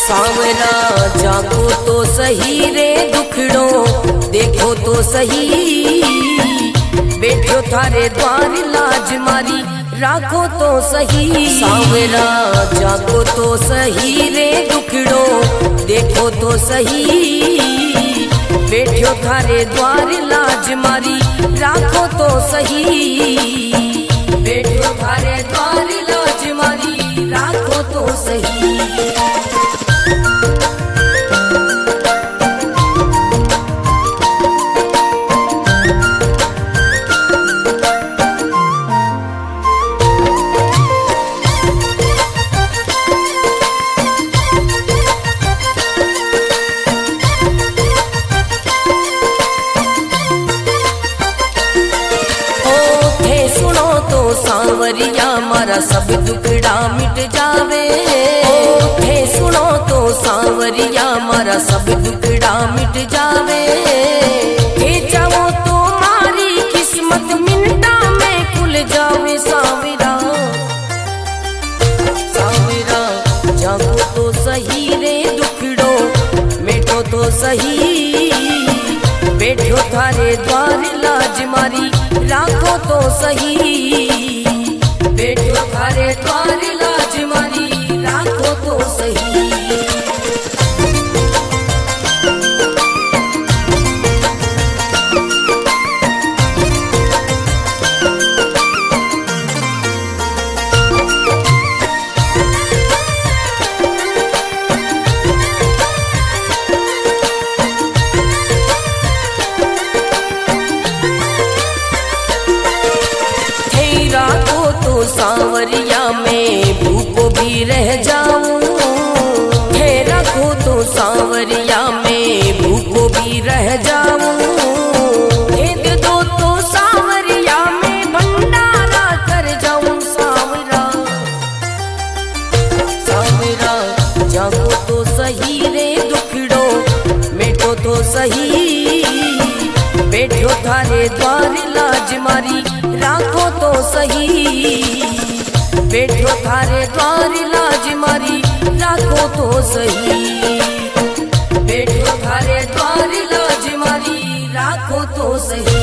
सांवरा जागो तो सही रे दुखड़ो देखो तो सही, बैठो थारे द्वार लाज मारी राखो तो सही। सांवरा जागो तो सही रे दुखड़ो देखो तो सही, बैठो थारे द्वार लाज मारी राखो तो सही, बैठो थारे द्वार लाज मारी राखो तो सही। सांवरिया मारा सब दुखड़ा मिट जावे, थे सुनो तो सांवरिया मारा सब दुखड़ा मिट जावे, थे जाओ तो मारी किस्मत मिनटा में खुल जावे। सांवरा सांवरा जागो तो सही रे दुखड़ो मिटो तो सही, बैठो थारे द्वार लाज मारी राखो तो सही, बैठो थारे द्वार लाज मारी राखो तो सही। सांवरिया में भूखो भी रह जाऊं, है रखो तो सांवरिया में भूखो भी रह जाऊं, भेद दो तो सांवरिया में भंडारा कर जाऊं। सांवरा सांवरा जागो तो सही रे दुखड़ो मिटो तो सही, बैठो थारे द्वार लाज मारी राखो तो सही, बैठो थारे द्वार लाज मारी राखो तो सही, बैठो थारे द्वार लाज मारी राखो तो सही।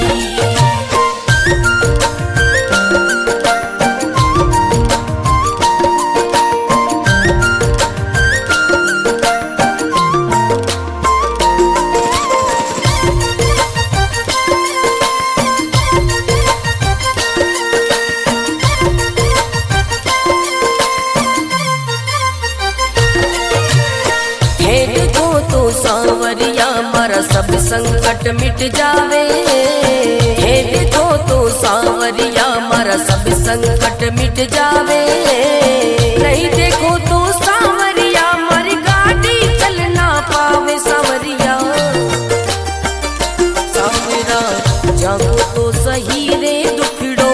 सांवरिया मारा सब संकट मिट जावे, हे देखो तो सांवरिया मारा सब संकट मिट जावे, नहीं देखो तो सांवरिया मारी गाड़ी चल ना पावे। सांवरिया सांवरा जागो तो सही रे दुखड़ो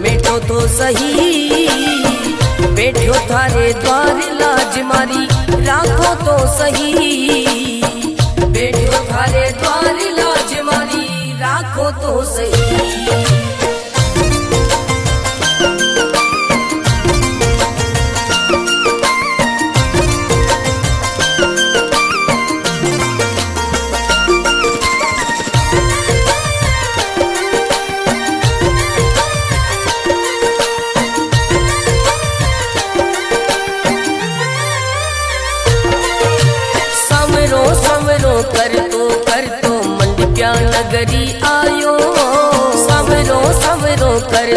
मिटो तो सही, बैठो थारे द्वार लाज मारी राखो तो सही, बैठो थारे द्वार लाज मारी राखो तो सही। कर तो मंडप्या नगरी आयो, सांवरो सांवरो कर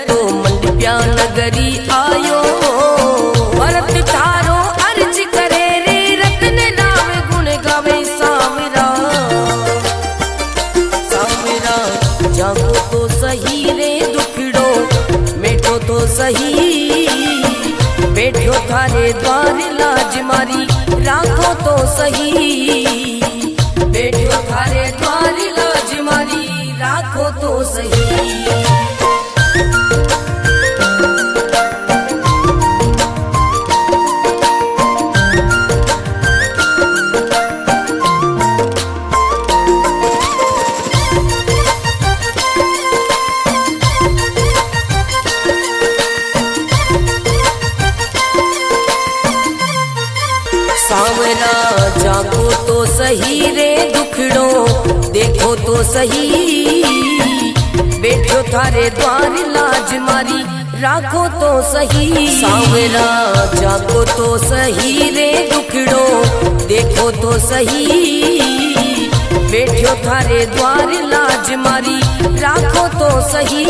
तो मंडप्या नगरी आयो, भरत थारो अर्ज करे रे रत्न राम गुण गावे। सांवरा सांवरा जागो तो सही रे दुखड़ो मिटो तो सही, बैठो थारे द्वार लाज मारी राखो तो सही, बैठो थारे द्वार लाज मारी राखो तो सही। सावरा जागो तो सही रे दुखड़ो देखो तो सही, बैठो थारे द्वार लाज मारी राखो तो सही। सावरा जागो तो सही रे दुखड़ो देखो तो सही, बैठो थारे द्वार लाज मारी राखो तो सही,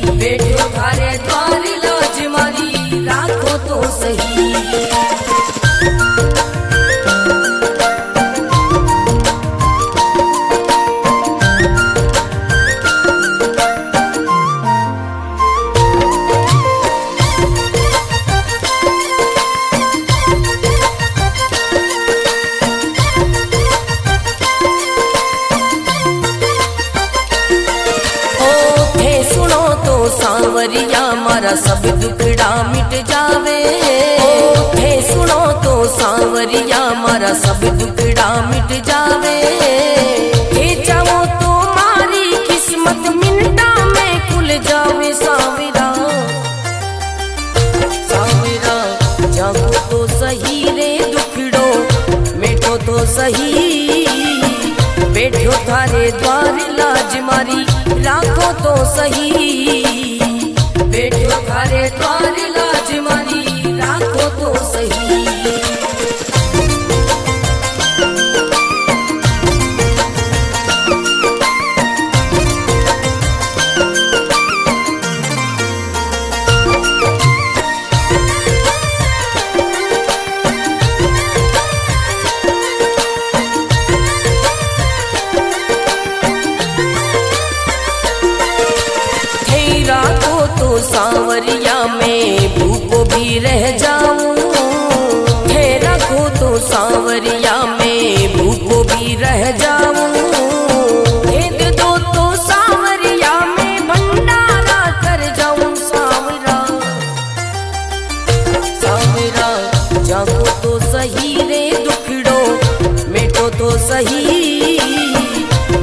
बैठो थारे द्वार लाज मारी राखो तो सही। सांवरिया मारा सब दुखड़ा मिट जावे, हे सुनो तो सांवरिया मारा सब दुखड़ा मिट जावे, हे चाहो तो मारी किस्मत मिनटा में खुल जावे। सांवरा सांवरा जागो तो सही रे दुखड़ो मिटो तो सही, बैठो थारे द्वार लाज मारी राखो तो सही, बैठो थारे द्वार लाज मारी राखो तो सही। सांवरिया में भूखो भी रह जाऊं, हे रखो तो सांवरिया में भूखो भी रह जाऊं, भेद दो तो सांवरिया में भंडारा कर जाऊं। सांवरा सांवरा जागो तो सही रे दुखड़ो मिटो तो सही,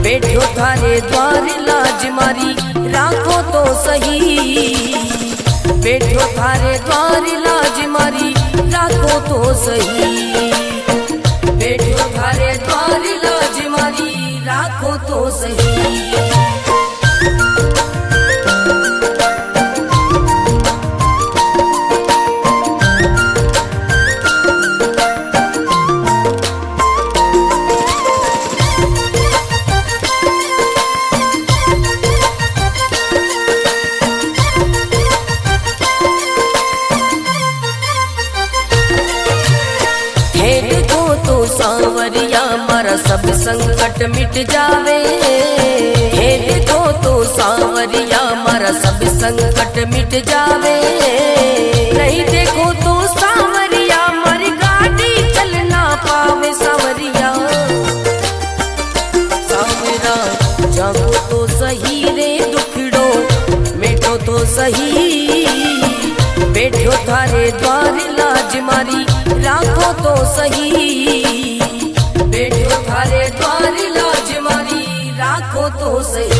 बैठो थारे द्वार लाज मारी राखो तो सही, बैठो थारे द्वार लाज मारी राखो तो सही, बैठो थारे द्वार लाज मारी राखो तो सही। सांवरिया मारा सब संकट मिट जावे, हे देखो तो सांवरिया मारा सब संकट मिट जावे, नहीं देखो तो सांवरिया मारी गाड़ी चल ना पावे। सांवरिया सांवरा जागो तो सही रे दुखड़ो मिटो तो सही, बैठो थारे द्वार लाज मारी राखो तो सही, बैठो थारे द्वार लाज मारी राखो तो सही।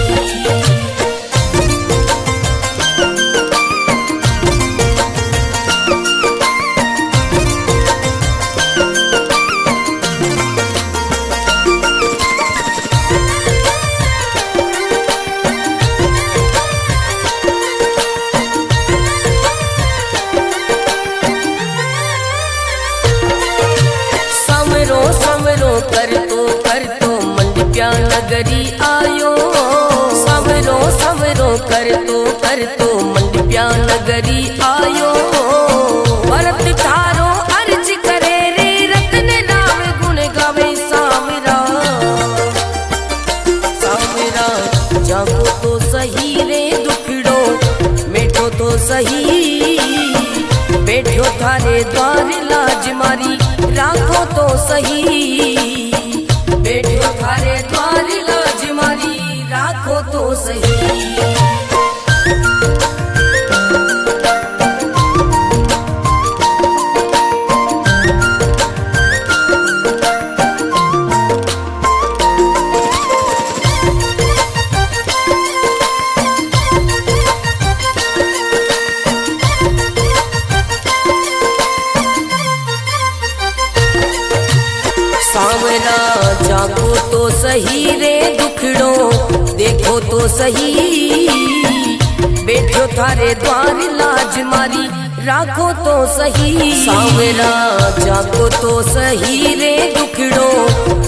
कर तो मंडप्या नगरी आयो, सवरो सवरो कर तो मंडप्या नगरी आयो, भरत थारो अर्ज करे रे रतन राम गुण गावे। सांवरा सांवरा जागो तो सही रे दुखड़ो मिटो तो सही, बैठो थारे द्वार लाज मारी राखो तो सही, बैठो थारे द्वार लाज मारी राखो तो सही। सांवरा जागो तो सही रे दुखड़ो देखो तो सही, बैठो थारे द्वार लाज मारी राखो तो सही। सांवरा जागो तो सही रे दुखड़ो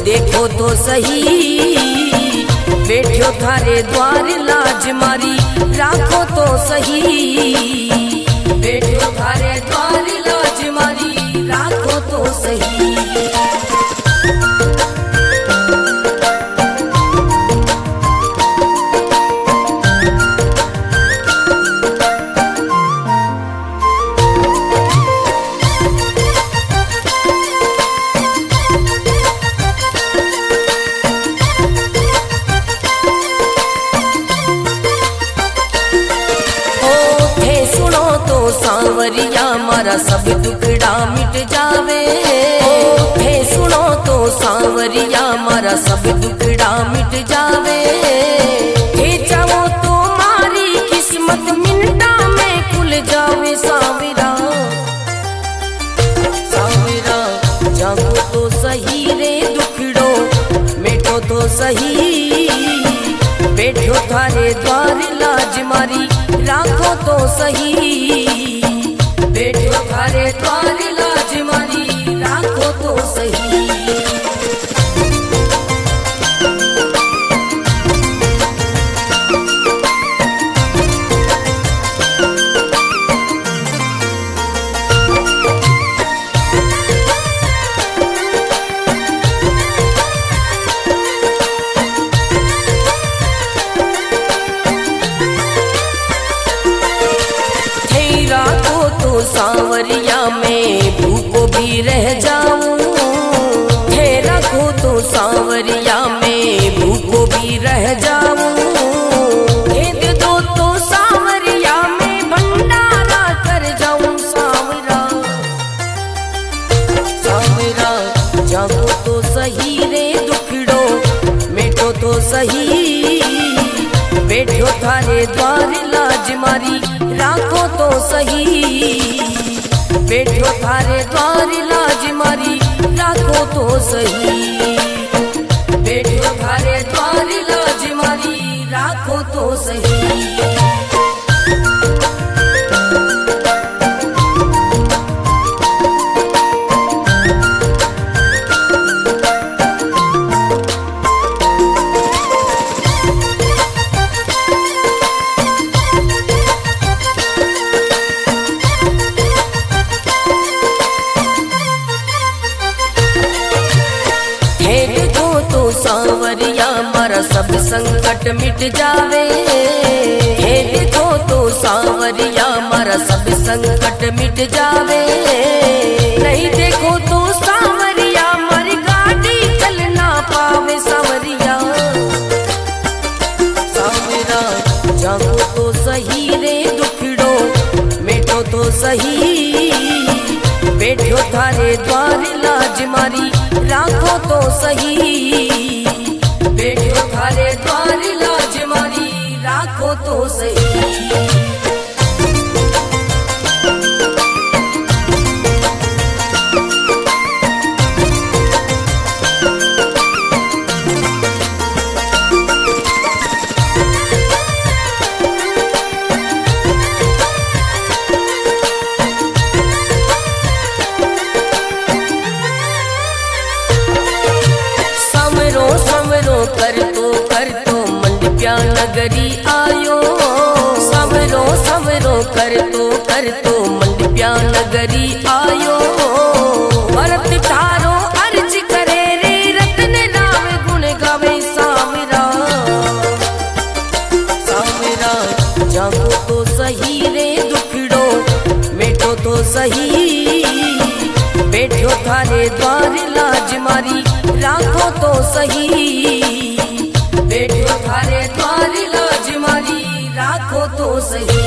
देखो तो सही, बैठो थारे द्वार लाज मारी राखो तो सही, बैठो थारे द्वार लाज मारी राखो तो सही। सांवरिया मारा सब दुखड़ा मिट जावे, हे सुनो तो सांवरिया मारा सब दुखड़ा मिट जावे, हे चाहो तो मारी किस्मत मिनटा में खुल जावे। सांवरा सांवरा जागो तो सही रे दुखड़ो मिटो तो सही, बैठो थारे द्वार लाज मारी राखो तो सही, बैठो थारे द्वार लाज मारी राखो तो सही। सांवरिया में भूखो भी रह जाऊं, हे रखो तो सांवरिया में भूखो भी रह जाऊं, हे दे दो तो सांवरिया में भंडारा कर जाऊं। सांवरा सांवरा जागो तो सही रे दुखड़ो मिटो तो सही, बैठो थारे द्वार लाज मारी राखो तो सही, बैठो थारे द्वार लाज मारी राखो तो सही, बैठो थारे द्वार लाज मारी राखो तो सही। सांवरिया मारा सब संकट मिट जावे, हे देखो तो सांवरिया मारा सब संकट मिट जावे, नहीं देखो तो सांवरिया मारी गाड़ी चल ना पावे। सांवरिया सांवरा जागो तो सही रे दुखड़ो मिटो तो सही, बैठो थारे द्वार लाज मारी राखो तो सही, बैठो थारे द्वार लाज मारी राखो तो सही। कर तो मंडप्या नगरी आयो, सवरो सवरो कर तो मंडप्या नगरी आयो, भरत थारो अर्ज करे रे रतन राम गुण गावे। सांवरा सांवरा जागो तो सही रे दुखड़ो मिटो तो सही, बैठो थारे द्वार लाज मारी राखो तो सही, बैठो थारे द्वार लाज मारी राखो तो सही।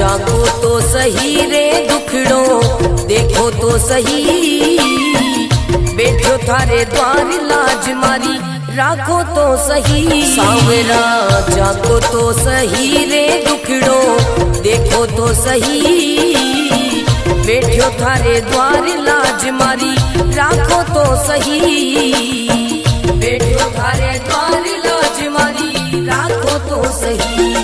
जाको तो सही रे दुखड़ो देखो तो सही, बैठो थारे द्वार लाज मारी राखो तो सही। सांवरा जाको तो सही रे दुखड़ो देखो तो सही, बैठो थारे द्वार लाज मारी राखो तो सही, बैठो थारे द्वार लाज मारी राखो तो सही।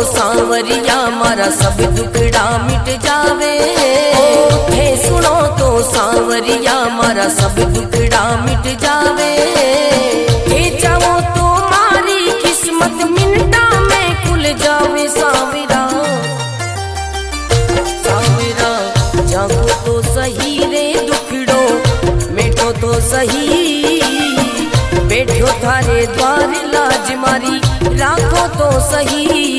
सांवरिया मारा सब दुखड़ा मिट जावे, हे सुनो तो सांवरिया मारा सब दुखड़ा मिट जावे। हे चाहो तो मारी किस्मत मिनटा में खुल जावे। सांवरा सांवरा जागो तो सही रे दुखड़ो मिटो तो सही, बैठो थारे द्वार लाज मारी राखो तो सही,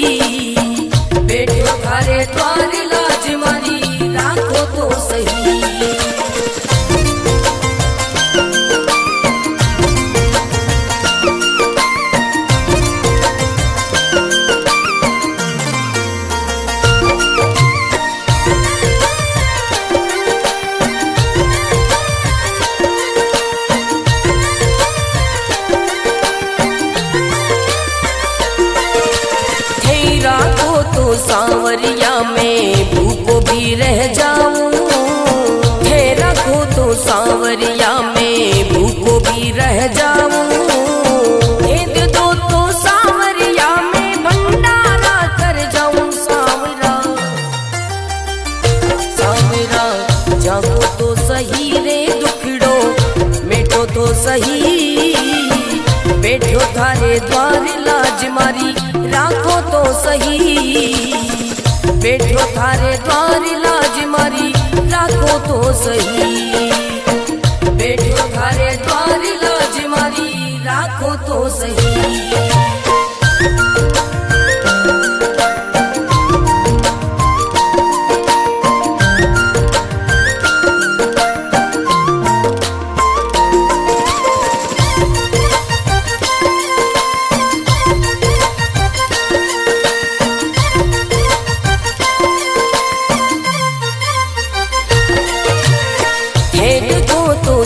बैठो थारे द्वार लाज मारी राखो तो सही। सांवरिया में भूखो भी रह जाऊं, थे रखो तो सांवरिया में भूखो भी रह जाऊं। भेद दो तो सांवरिया में भंडारा कर जाऊं। सांवरा सांवरा जागो तो सही रे दुखड़ो मिटो तो सही, बैठो थारे द्वार लाज मारी राखो तो सही, बैठो थारे द्वार लाज मारी राखो तो सही, बैठो थारे द्वार लाज मारी राखो तो सही।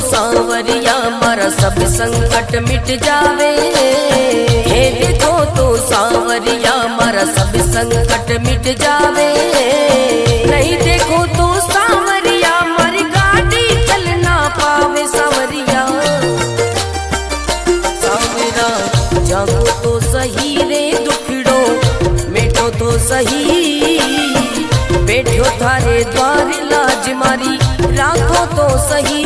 सांवरिया मारा सब संकट मिट जावे, हे देखो तो सांवरिया मारा सब संकट मिट जावे। नहीं देखो तो सांवरिया मारी गाड़ी चल ना पावे। सांवरिया सांवरा जागो तो सही रे दुखड़ो मिटो तो सही, बैठो थारे द्वार लाज मारी राखो तो सही,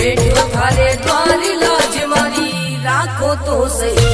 बैठो थारे द्वार लाज मारी राखो तो सही।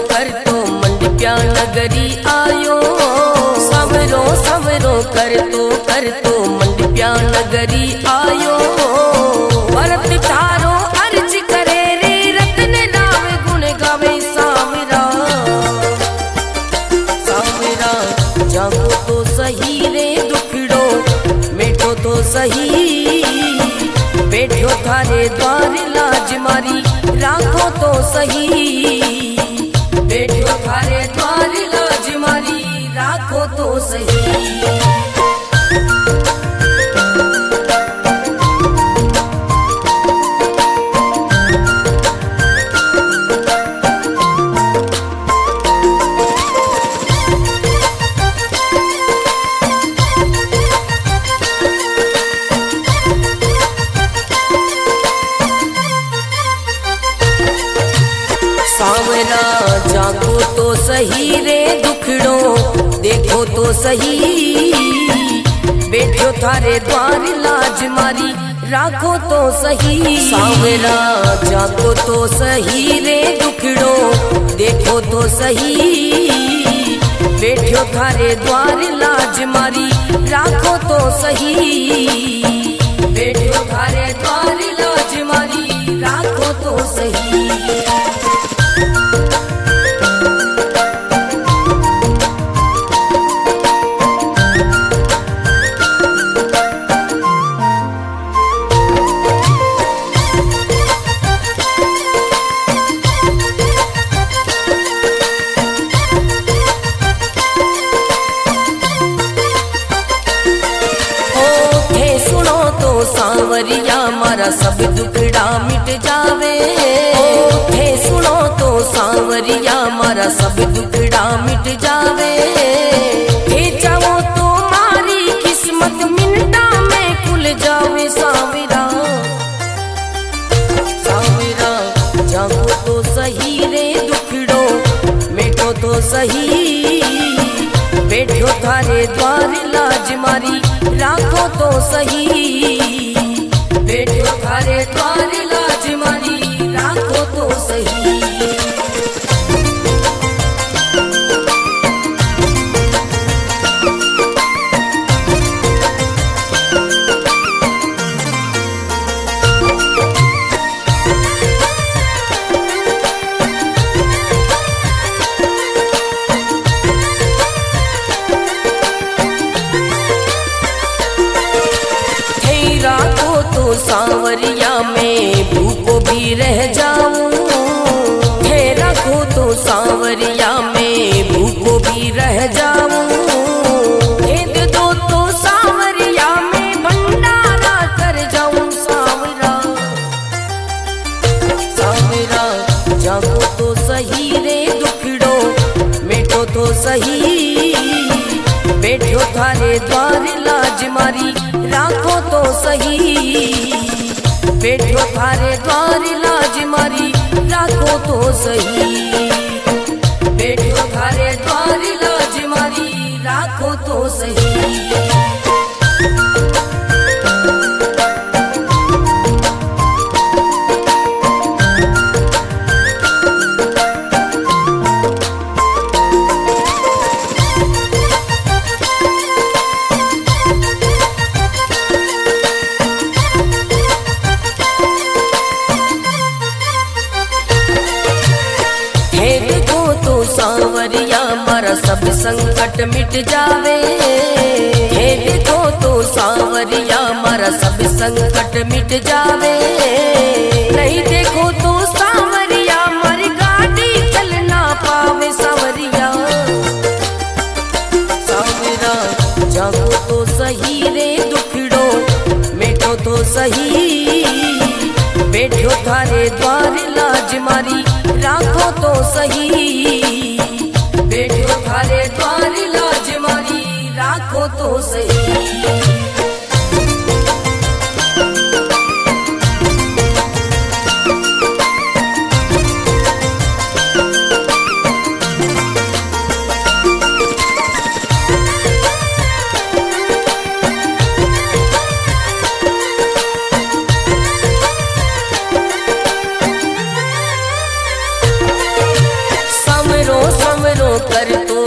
कर तो मंडप्या नगरी आयो, सवरो सवरो कर तो मंडप्या नगरी आयो। भरत तारो अर्ज करे रे रतन नाम गुण गावे। सांवरा सांवरा जागो तो सही रे दुखड़ो मिटो तो सही, बैठो थारे द्वार लाज मारी राखो तो सही, बैठो थारे द्वार लाज मारी राखो तो सही। सही रे दुखड़ो देखो तो सही, बैठो थारे द्वार लाज मारी राखो तो सही। सांवरा जागो तो सही रे दुखड़ो देखो तो सही, बैठो थारे द्वार लाज मारी राखो तो सही, बैठो थारे द्वार लाज मारी राखो तो सही। सांवरिया मारा सब दुखड़ा मिट जावे, थे सुनो तो सांवरिया मारा सब दुखड़ा मिट जावे, थे चाहो तो मारी किस्मत मिनटा में खुल जावे। सांवरा सांवरा जागो तो सही रे दुखड़ो मिटो तो सही, बैठो थारे द्वार लाज मारी राखो तो सही, बैठो थारे द्वार लाज मारी राखो तो सही। सांवरिया में भूखो भी रह जाऊं, है रखो तो सांवरिया में भूखो भी रह जाऊं, भेद दो तो सांवरिया में भंडारा कर जाऊं। सांवरा सांवरा जागो तो सही रे दुखड़ो मिटो तो सही, बैठो थारे द्वार लाज मारी राखो तो सही, बैठो थारे द्वार लाज मारी राखो तो सही, बैठो थारे द्वार लाज मारी राखो तो सही। सांवरिया मारा सब संकट मिट जावे, हे देखो तो सांवरिया मारा सब संकट मिट जावे, नहीं देखो तो सांवरिया मारी गाड़ी चल ना पावे। सांवरिया सांवरा जागो तो सही रे दुखड़ो मिटो तो सही, बैठो थारे द्वार लाज मारी राखो तो सही, बैठो थारे द्वार लाज मारी राखो तो सही।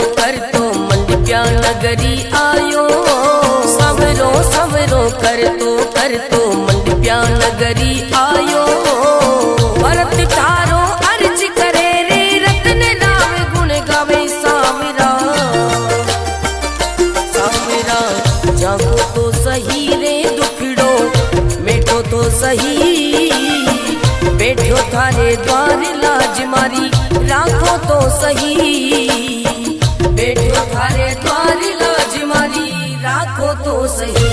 कर तो मंडप्या नगरी आयो, समरो समरो कर तो मंडप्या नगरी आयो, भरत तारो अर्ज करे रे रतन राम गुण गावे। सांवरा सांवरा जागो तो सही रे दुखड़ो मिटो तो सही, बैठो थारे द्वार लाज मारी राखो तो सही, बैठो थारे द्वार लाज मारी राखो तो सही।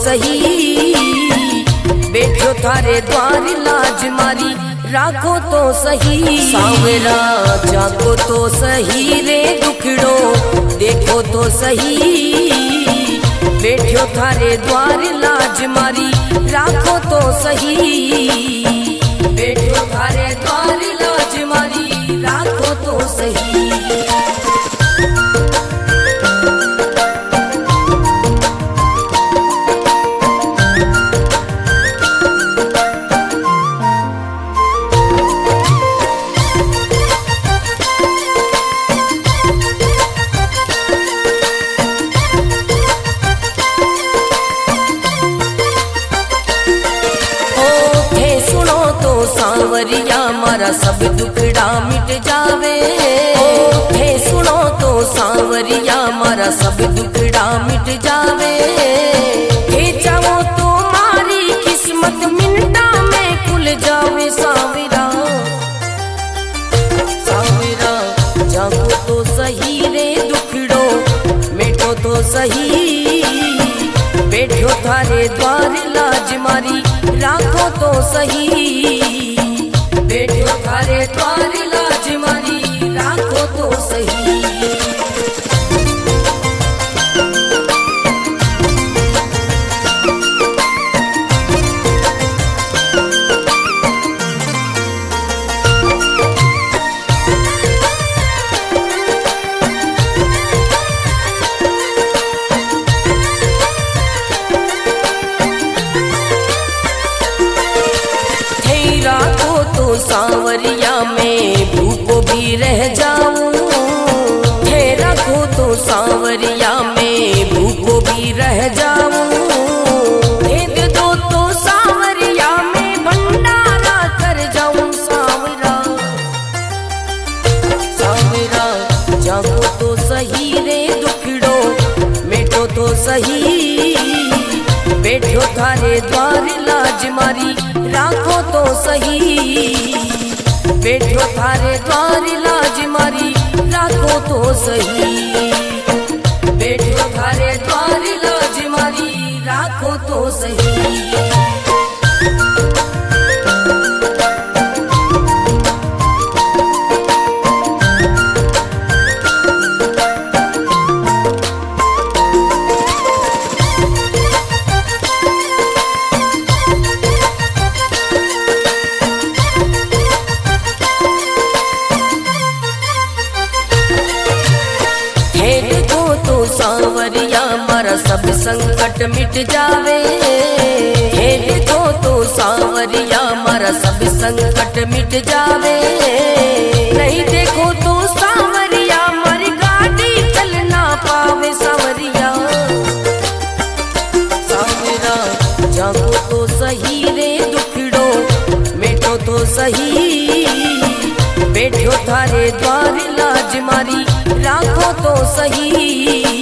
सही, बैठो थारे द्वार लाज मारी राखो तो सही। सांवरा जागो तो सही रे दुखड़ो देखो तो सही, बैठो थारे द्वार लाज मारी राखो तो सही, बैठो थारे द्वार लाज मारी राखो तो सही। सांवरिया मारा सब दुखड़ा मिट जावे, हे सुनो तो सांवरिया मारा सब दुखड़ा मिट जावे, हे चाहो तो मारी किस्मत मिनटा में खुल जावे। सांवरा सांवरा जागो तो सही रे दुखड़ो मिटो तो सही, बैठो थारे द्वार लाज मारी राखो तो सही, बैठो थारे द्वार लाज मारी राखो तो सही। सांवरिया में भूखो भी रह जाऊं, हे रखो तो सांवरिया में भूखो भी रह जाऊं, भेद दो तो सांवरिया में भंडारा कर जाऊं। सांवरा सांवरा जागो तो सही रे दुखड़ो मिटो तो सही, बैठो थारे द्वार लाज मारी राखो तो सही, बैठो थारे द्वार लाज मारी राखो तो सही, बैठो थारे द्वार लाज मारी राखो तो सही। सांवरिया मारा सब संकट मिट जावे, हे देखो तो सांवरिया मारा सब संकट मिट जावे, नहीं देखो तो सांवरिया मारी गाड़ी चल ना पावे। सांवरिया सांवरा जागो तो सही रे दुखड़ो मिटो तो सही, बैठो थारे द्वार लाज मारी राखो तो सही,